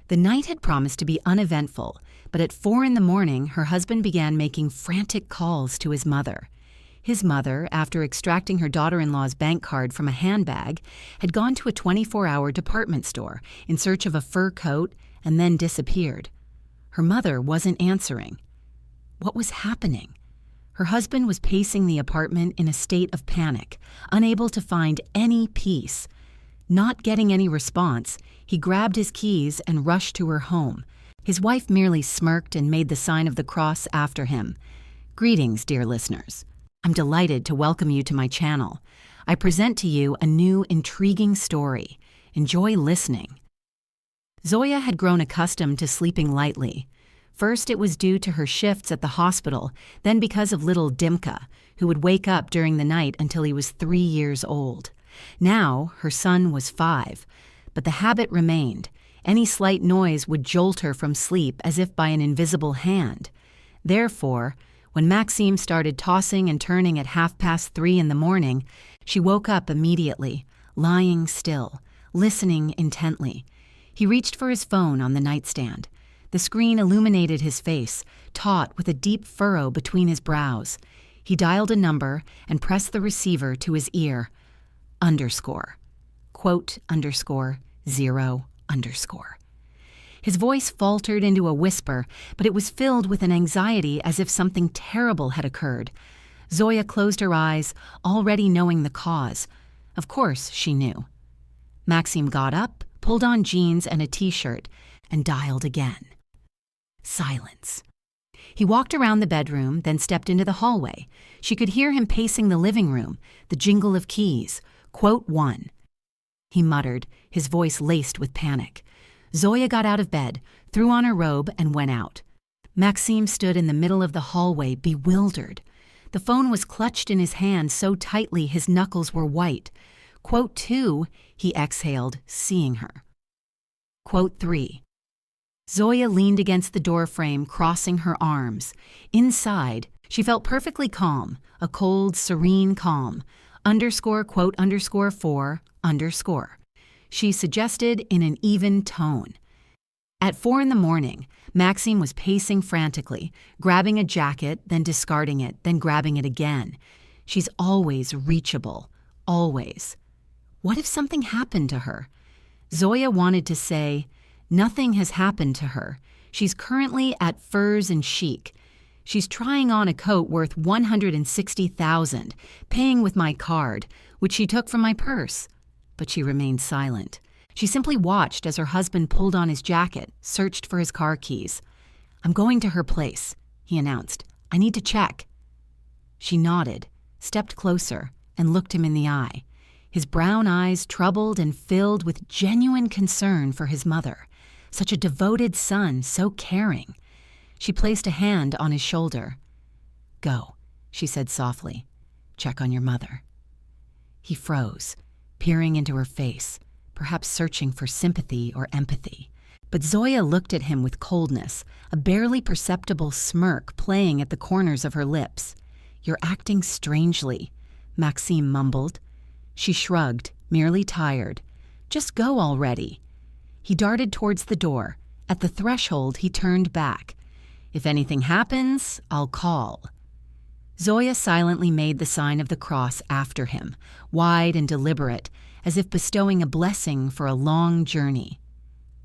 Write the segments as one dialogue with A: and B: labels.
A: The night had promised to be uneventful, but at 4 in the morning, her husband began making frantic calls to his mother. His mother, after extracting her daughter-in-law's bank card from a handbag, had gone to a 24-hour department store in search of a fur coat and then disappeared. Her mother wasn't answering. What was happening? Her husband was pacing the apartment in a state of panic, unable to find any peace. Not getting any response, he grabbed his keys and rushed to her home. His wife merely smirked and made the sign of the cross after him. Greetings, dear listeners. I'm delighted to welcome you to my channel. I present to you a new, intriguing story. Enjoy listening. Zoya had grown accustomed to sleeping lightly. First, it was due to her shifts at the hospital, then because of little Dimka, who would wake up during the night until he was 3 years old. Now, her son was 5, but the habit remained. Any slight noise would jolt her from sleep as if by an invisible hand. Therefore, when Maxime started tossing and turning at 3:30 in the morning, she woke up immediately, lying still, listening intently. He reached for his phone on the nightstand. The screen illuminated his face, taut with a deep furrow between his brows. He dialed a number and pressed the receiver to his ear. Quote _0 _. His voice faltered into a whisper, but it was filled with an anxiety as if something terrible had occurred. Zoya closed her eyes, already knowing the cause. Of course, she knew. Maxime got up, pulled on jeans and a t-shirt, and dialed again. Silence. He walked around the bedroom, then stepped into the hallway. She could hear him pacing the living room, the jingle of keys. Quote 1. He muttered, his voice laced with panic. Zoya got out of bed, threw on her robe, and went out. Maxime stood in the middle of the hallway, bewildered. The phone was clutched in his hand so tightly his knuckles were white. Quote 2, he exhaled, seeing her. Quote 3. Zoya leaned against the doorframe, crossing her arms. Inside, she felt perfectly calm, a cold, serene calm. Quote _4 _. She suggested in an even tone. At 4 in the morning, Maxime was pacing frantically, grabbing a jacket, then discarding it, then grabbing it again. She's always reachable, always. What if something happened to her? Zoya wanted to say, nothing has happened to her. She's currently at Furs and Chic. She's trying on a coat worth $160,000, paying with my card, which she took from my purse. But she remained silent. She simply watched as her husband pulled on his jacket, searched for his car keys. I'm going to her place, he announced. I need to check. She nodded, stepped closer, and looked him in the eye. His brown eyes troubled and filled with genuine concern for his mother. Such a devoted son, so caring. She placed a hand on his shoulder. Go, she said softly. Check on your mother. He froze, peering into her face, perhaps searching for sympathy or empathy. But Zoya looked at him with coldness, a barely perceptible smirk playing at the corners of her lips. You're acting strangely, Maxime mumbled. She shrugged, merely tired. Just go already. He darted towards the door. At the threshold, he turned back. If anything happens, I'll call. Zoya silently made the sign of the cross after him, wide and deliberate, as if bestowing a blessing for a long journey.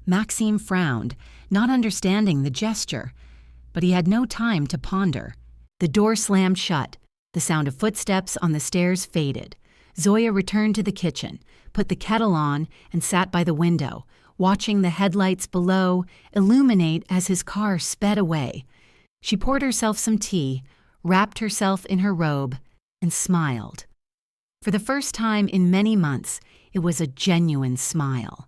A: Maxime frowned, not understanding the gesture, but he had no time to ponder. The door slammed shut. The sound of footsteps on the stairs faded. Zoya returned to the kitchen, put the kettle on, and sat by the window, watching the headlights below illuminate as his car sped away. She poured herself some tea, wrapped herself in her robe, and smiled. For the first time in many months, it was a genuine smile.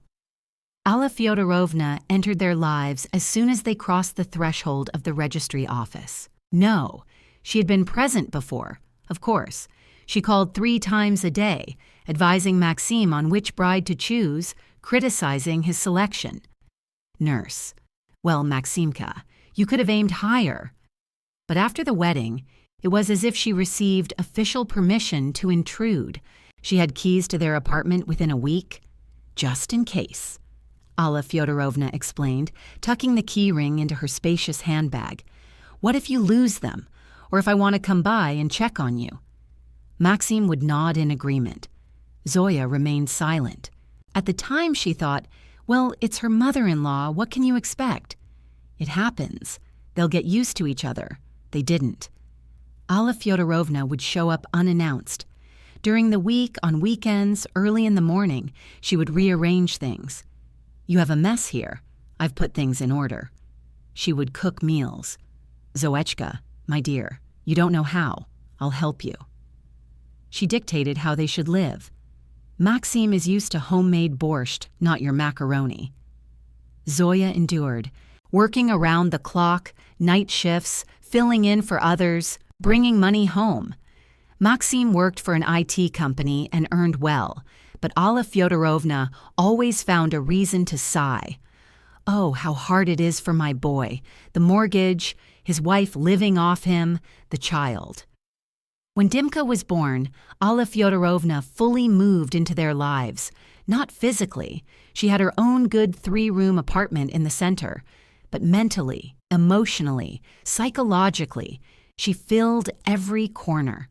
A: Alla Fyodorovna entered their lives as soon as they crossed the threshold of the registry office. No, she had been present before, of course. She called 3 times a day, advising Maxime on which bride to choose, criticizing his selection. Nurse. Well, Maximka, you could have aimed higher. But after the wedding, it was as if she received official permission to intrude. She had keys to their apartment within a week. Just in case. Alla Fyodorovna explained, tucking the key ring into her spacious handbag. "What if you lose them? Or if I want to come by and check on you?" Maxim would nod in agreement. Zoya remained silent. At the time, she thought, well, it's her mother-in-law, what can you expect? It happens. They'll get used to each other. They didn't. Alla Fyodorovna would show up unannounced. During the week, on weekends, early in the morning, she would rearrange things. "You have a mess here. I've put things in order." She would cook meals. "Zoechka, my dear, you don't know how. I'll help you." She dictated how they should live. "Maxim is used to homemade borscht, not your macaroni." Zoya endured, working around the clock, night shifts, filling in for others, bringing money home. Maxim worked for an IT company and earned well, but Alla Fyodorovna always found a reason to sigh. "Oh, how hard it is for my boy. The mortgage, his wife living off him, the child." When Dimka was born, Alla Fyodorovna fully moved into their lives. Not physically. She had her own good 3-room apartment in the center. But mentally, emotionally, psychologically, she filled every corner.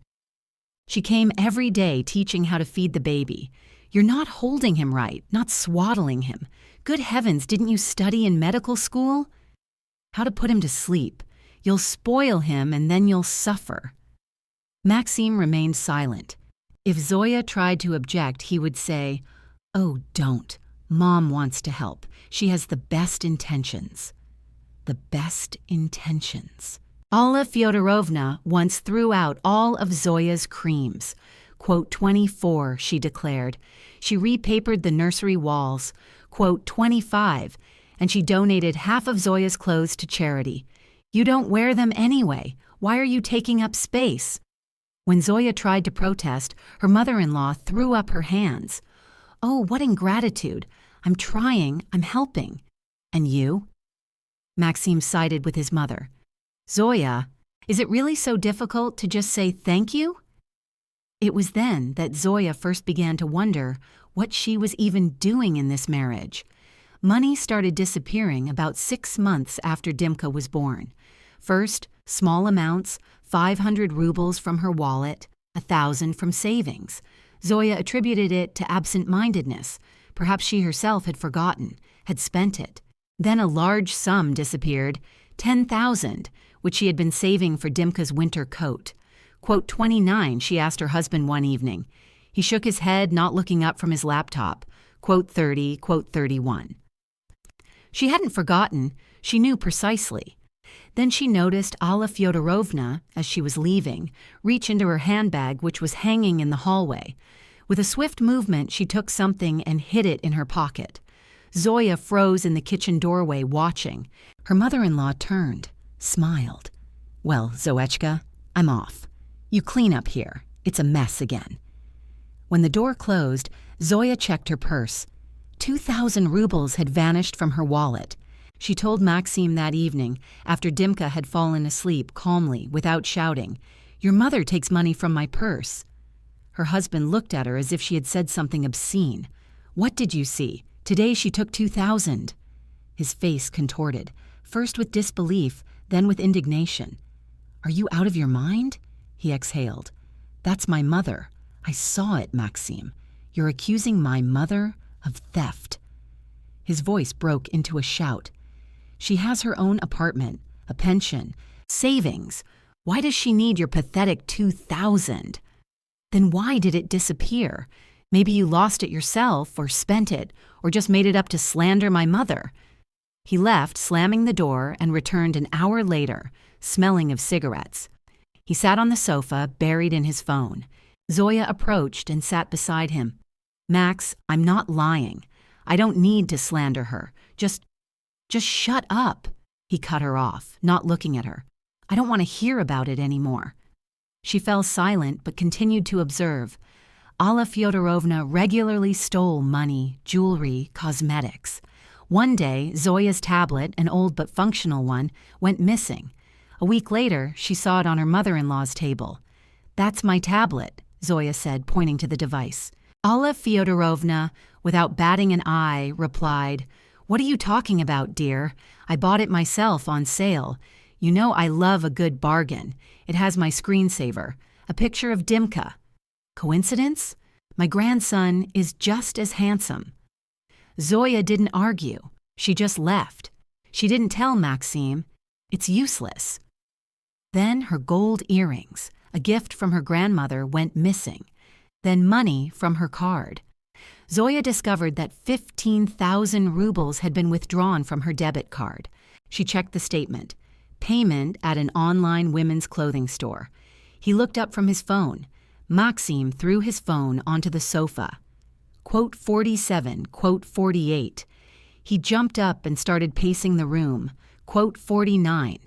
A: She came every day teaching how to feed the baby. "You're not holding him right, not swaddling him. Good heavens, didn't you study in medical school?" "How to put him to sleep. You'll spoil him and then you'll suffer." Maxim remained silent. If Zoya tried to object, he would say, "Oh, don't. Mom wants to help. She has the best intentions." The best intentions. Alla Fyodorovna once threw out all of Zoya's creams. Quote, 24, she declared. She repapered the nursery walls. Quote, 25, and she donated half of Zoya's clothes to charity. "You don't wear them anyway. Why are you taking up space?" When Zoya tried to protest, her mother-in-law threw up her hands. "Oh, what ingratitude. I'm trying, I'm helping. And you?" Maxim sided with his mother. "Zoya, is it really so difficult to just say thank you?" It was then that Zoya first began to wonder what she was even doing in this marriage. Money started disappearing about 6 months after Dimka was born. First, small amounts, 500 rubles from her wallet, 1,000 from savings. Zoya attributed it to absent-mindedness. Perhaps she herself had forgotten, had spent it. Then a large sum disappeared, 10,000, which she had been saving for Dimka's winter coat. Quote, 29, she asked her husband one evening. He shook his head, not looking up from his laptop. Quote 30, quote 31. She hadn't forgotten. She knew precisely. Then she noticed Alla Fyodorovna, as she was leaving, reach into her handbag, which was hanging in the hallway. With a swift movement, she took something and hid it in her pocket. Zoya froze in the kitchen doorway, watching. Her mother-in-law turned, smiled. "Well, Zoechka, I'm off. You clean up here. It's a mess again." When the door closed, Zoya checked her purse. 2,000 rubles had vanished from her wallet. She told Maxim that evening, after Dimka had fallen asleep calmly, without shouting, "Your mother takes money from my purse." Her husband looked at her as if she had said something obscene. "What did you see? Today she took 2,000. His face contorted, first with disbelief, then with indignation. "Are you out of your mind?" he exhaled. "That's my mother. I saw it, Maxim. You're accusing my mother of theft." His voice broke into a shout. "She has her own apartment, a pension, savings. Why does she need your pathetic 2,000? Then why did it disappear? Maybe you lost it yourself, or spent it, or just made it up to slander my mother." He left, slamming the door, and returned an hour later, smelling of cigarettes. He sat on the sofa, buried in his phone. Zoya approached and sat beside him. "Max, I'm not lying. I don't need to slander her. Just shut up." He cut her off, not looking at her. "I don't want to hear about it anymore." She fell silent but continued to observe. Alla Fyodorovna regularly stole money, jewelry, cosmetics. One day, Zoya's tablet, an old but functional one, went missing. A week later, she saw it on her mother-in-law's table. "That's my tablet," Zoya said, pointing to the device. Alla Fyodorovna, without batting an eye, replied, "What are you talking about, dear? I bought it myself on sale. You know I love a good bargain. It has my screensaver, a picture of Dimka. Coincidence? My grandson is just as handsome." Zoya didn't argue. She just left. She didn't tell Maxime. It's useless. Then her gold earrings, a gift from her grandmother, went missing. Then money from her card. Zoya discovered that 15,000 rubles had been withdrawn from her debit card. She checked the statement. Payment at an online women's clothing store. He looked up from his phone. Maxime threw his phone onto the sofa. Quote 47, quote 48. He jumped up and started pacing the room. Quote 49.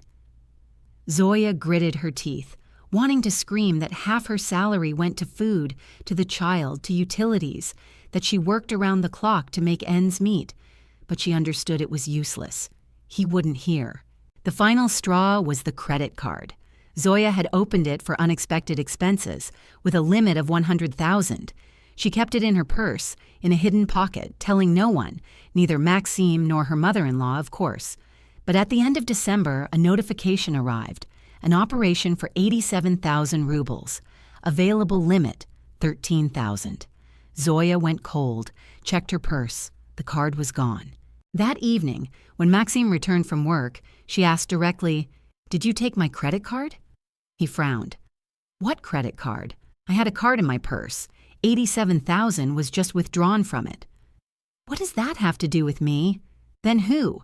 A: Zoya gritted her teeth, wanting to scream that half her salary went to food, to the child, to utilities, that she worked around the clock to make ends meet. But she understood it was useless. He wouldn't hear. The final straw was the credit card. Zoya had opened it for unexpected expenses, with a limit of 100,000. She kept it in her purse, in a hidden pocket, telling no one, neither Maxime nor her mother-in-law, of course. But at the end of December, a notification arrived, an operation for 87,000 rubles. Available limit, 13,000. Zoya went cold, checked her purse. The card was gone. That evening, when Maxime returned from work, she asked directly, "Did you take my credit card?" He frowned. "What credit card? I had a card in my purse. 87,000 was just withdrawn from it." "What does that have to do with me? Then who?"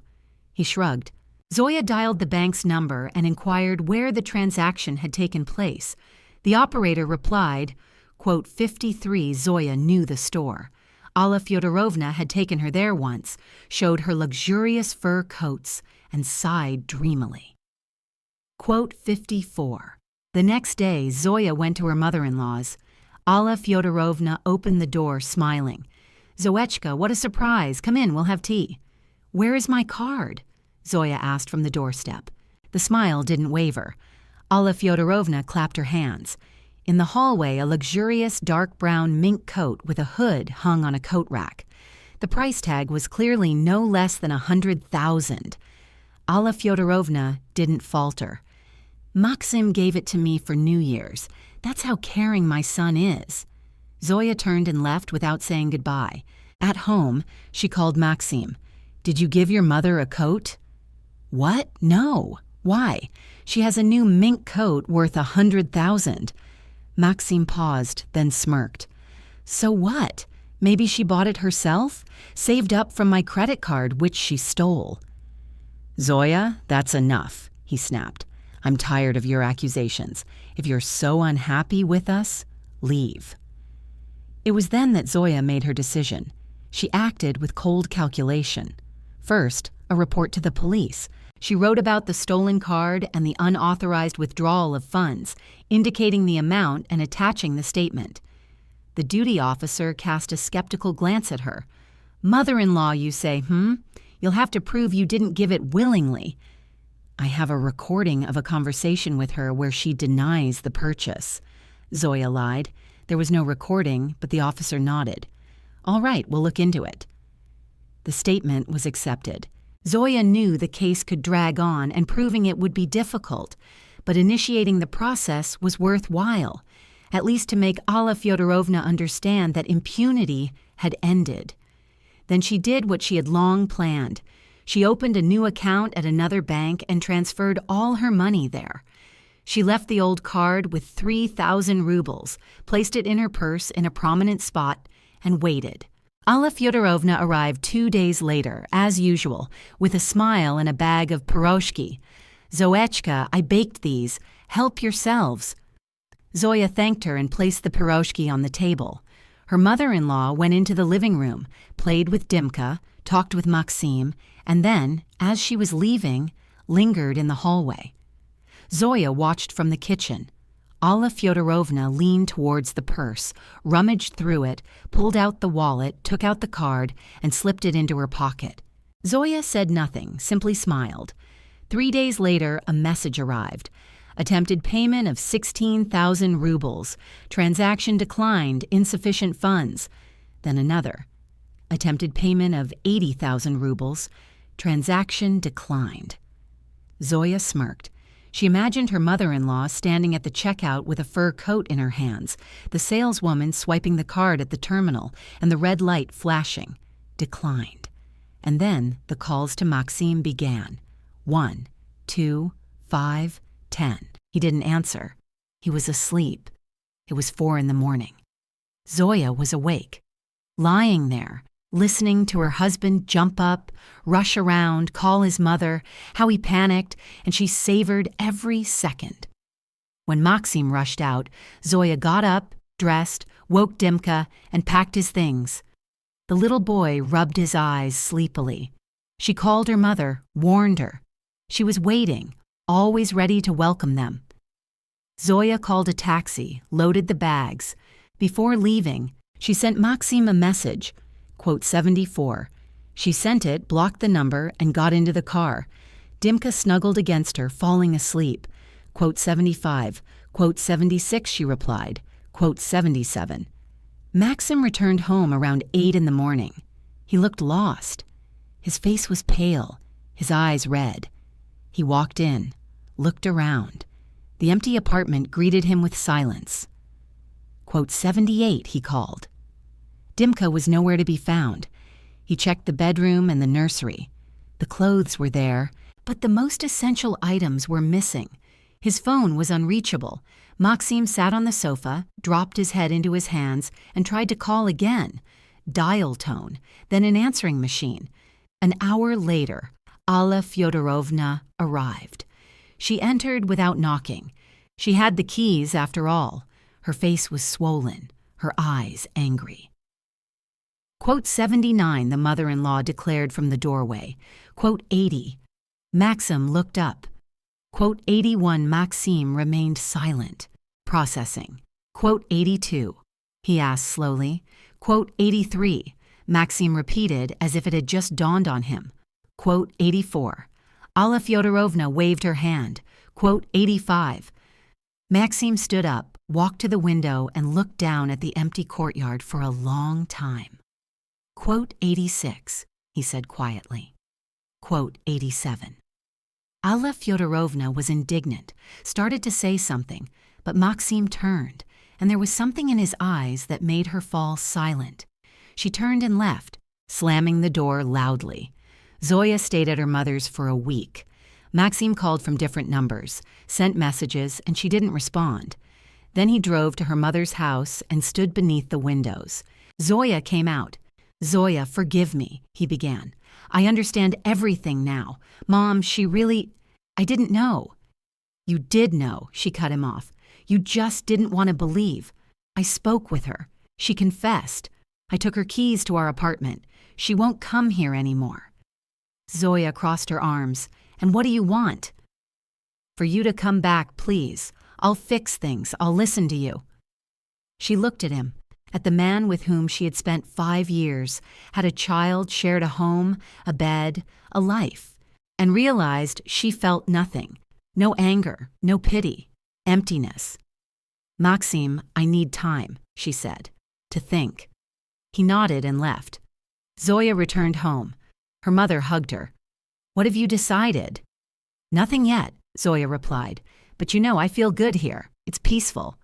A: He shrugged. Zoya dialed the bank's number and inquired where the transaction had taken place. The operator replied, quote 53. Zoya knew the store. Alla Fyodorovna had taken her there once, showed her luxurious fur coats, and sighed dreamily. Quote 54. The next day, Zoya went to her mother-in-law's. Alla Fyodorovna opened the door, smiling. "Zoechka, what a surprise! Come in, we'll have tea." "Where is my card?" Zoya asked from the doorstep. The smile didn't waver. Alla Fyodorovna clapped her hands. In the hallway, a luxurious dark brown mink coat with a hood hung on a coat rack. The price tag was clearly no less than 100,000. Alla Fyodorovna didn't falter. "Maxim gave it to me for New Year's. That's how caring my son is." Zoya turned and left without saying goodbye. At home, she called Maxim. "Did you give your mother a coat?" "What? No. Why? She has a new mink coat worth 100,000. Maxim paused, then smirked. "So what? Maybe she bought it herself? Saved up from my credit card, which she stole." "Zoya, that's enough," he snapped. "I'm tired of your accusations. If you're so unhappy with us, leave." It was then that Zoya made her decision. She acted with cold calculation. First, a report to the police. She wrote about the stolen card and the unauthorized withdrawal of funds, indicating the amount and attaching the statement. The duty officer cast a skeptical glance at her. "Mother-in-law, you say, You'll have to prove you didn't give it willingly." "I have a recording of a conversation with her where she denies the purchase." Zoya lied. There was no recording, but the officer nodded. "All right, we'll look into it." The statement was accepted. Zoya knew the case could drag on and proving it would be difficult, but initiating the process was worthwhile, at least to make Alla Fyodorovna understand that impunity had ended. Then she did what she had long planned. She opened a new account at another bank and transferred all her money there. She left the old card with 3,000 rubles, placed it in her purse in a prominent spot, and waited. Alla Fyodorovna arrived 2 days later, as usual, with a smile and a bag of piroshki. "Zoechka, I baked these. Help yourselves." Zoya thanked her and placed the piroshki on the table. Her mother-in-law went into the living room, played with Dimka, talked with Maxim, and then, as she was leaving, lingered in the hallway. Zoya watched from the kitchen. Alla Fyodorovna leaned towards the purse, rummaged through it, pulled out the wallet, took out the card, and slipped it into her pocket. Zoya said nothing, simply smiled. 3 days later, a message arrived. Attempted payment of 16,000 rubles. Transaction declined, insufficient funds. Then another. attempted payment of 80,000 rubles. Transaction declined. Zoya smirked. She imagined her mother-in-law standing at the checkout with a fur coat in her hands, the saleswoman swiping the card at the terminal, and the red light flashing. Declined. And then the calls to Maxim began. 1, 2, 5, 10. He didn't answer. He was asleep. It was 4 in the morning. Zoya was awake, lying there, listening to her husband jump up, rush around, call his mother, how he panicked, and she savored every second. When Maxim rushed out, Zoya got up, dressed, woke Dimka, and packed his things. The little boy rubbed his eyes sleepily. She called her mother, warned her. She was waiting, always ready to welcome them. Zoya called a taxi, loaded the bags. Before leaving, she sent Maxim a message, quote 74. She sent it, blocked the number, and got into the car. Dimka snuggled against her, falling asleep. Quote 75. Quote 76, she replied. Quote 77. Maxim returned home around 8 in the morning. He looked lost. His face was pale, his eyes red. He walked in, looked around. The empty apartment greeted him with silence. Quote 78, he called. Dimka was nowhere to be found. He checked the bedroom and the nursery. The clothes were there, but the most essential items were missing. His phone was unreachable. Maxim sat on the sofa, dropped his head into his hands, and tried to call again. Dial tone, then an answering machine. An hour later, Alla Fyodorovna arrived. She entered without knocking. She had the keys, after all. Her face was swollen, her eyes angry. Quote 79, the mother-in-law declared from the doorway. Quote 80. Maxim looked up. Quote 81, Maxim remained silent, processing. Quote 82. He asked slowly. Quote 83. Maxim repeated as if it had just dawned on him. Quote 84. Alla Fyodorovna waved her hand. Quote 85. Maxim stood up, walked to the window, and looked down at the empty courtyard for a long time. Quote 86, he said quietly. Quote 87. Alla Fyodorovna was indignant, started to say something, but Maxim turned, and there was something in his eyes that made her fall silent. She turned and left, slamming the door loudly. Zoya stayed at her mother's for a week. Maxim called from different numbers, sent messages, and she didn't respond. Then he drove to her mother's house and stood beneath the windows. Zoya came out. Zoya, forgive me, he began. I understand everything now. Mom, I didn't know. You did know, she cut him off. You just didn't want to believe. I spoke with her. She confessed. I took her keys to our apartment. She won't come here anymore. Zoya crossed her arms. And what do you want? For you to come back, please. I'll fix things. I'll listen to you. She looked at him, at the man with whom she had spent 5 years, had a child, shared a home, a bed, a life, and realized she felt nothing. No anger, no pity, emptiness. Maxim, I need time, she said, to think. He nodded and left. Zoya returned home. Her mother hugged her. What have you decided? Nothing yet, Zoya replied. But I feel good here. It's peaceful.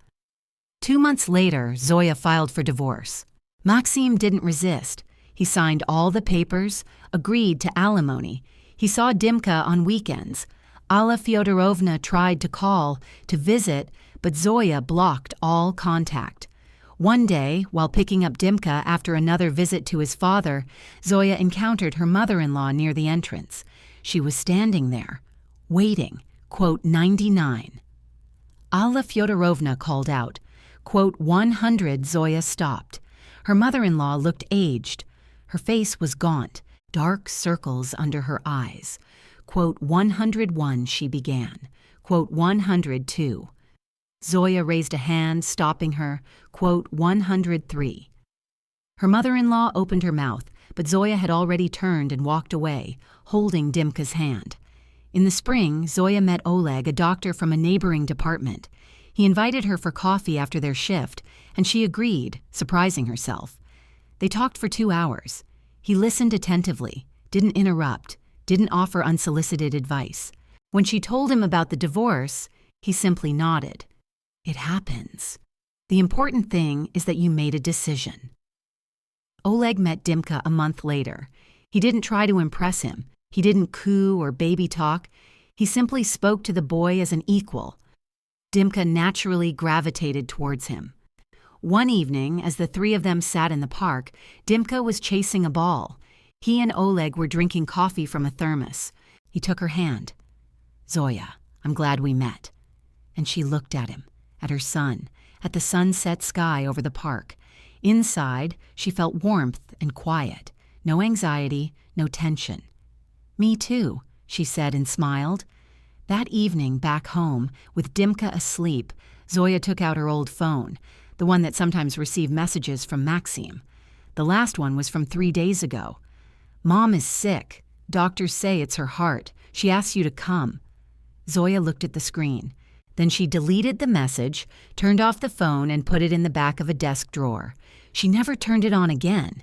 A: 2 months later, Zoya filed for divorce. Maxim didn't resist. He signed all the papers, agreed to alimony. He saw Dimka on weekends. Alla Fyodorovna tried to call, to visit, but Zoya blocked all contact. One day, while picking up Dimka after another visit to his father, Zoya encountered her mother-in-law near the entrance. She was standing there, waiting, quote 99. Alla Fyodorovna called out. Quote 100, Zoya stopped. Her mother-in-law looked aged. Her face was gaunt, dark circles under her eyes. Quote 101, she began. Quote 102. Zoya raised a hand, stopping her. Quote 103. Her mother-in-law opened her mouth, but Zoya had already turned and walked away, holding Dimka's hand. In the spring, Zoya met Oleg, a doctor from a neighboring department. He invited her for coffee after their shift, and she agreed, surprising herself. They talked for 2 hours. He listened attentively, didn't interrupt, didn't offer unsolicited advice. When she told him about the divorce, he simply nodded. It happens. The important thing is that you made a decision. Oleg met Dimka a month later. He didn't try to impress him. He didn't coo or baby talk. He simply spoke to the boy as an equal. Dimka naturally gravitated towards him. One evening, as the three of them sat in the park, Dimka was chasing a ball. He and Oleg were drinking coffee from a thermos. He took her hand. "Zoya, I'm glad we met." And she looked at him, at her son, at the sunset sky over the park. Inside, she felt warmth and quiet. No anxiety, no tension. "Me too," she said and smiled. That evening, back home, with Dimka asleep, Zoya took out her old phone, the one that sometimes received messages from Maxim. The last one was from 3 days ago. "Mom is sick. Doctors say it's her heart. She asks you to come." Zoya looked at the screen. Then she deleted the message, turned off the phone, and put it in the back of a desk drawer. She never turned it on again.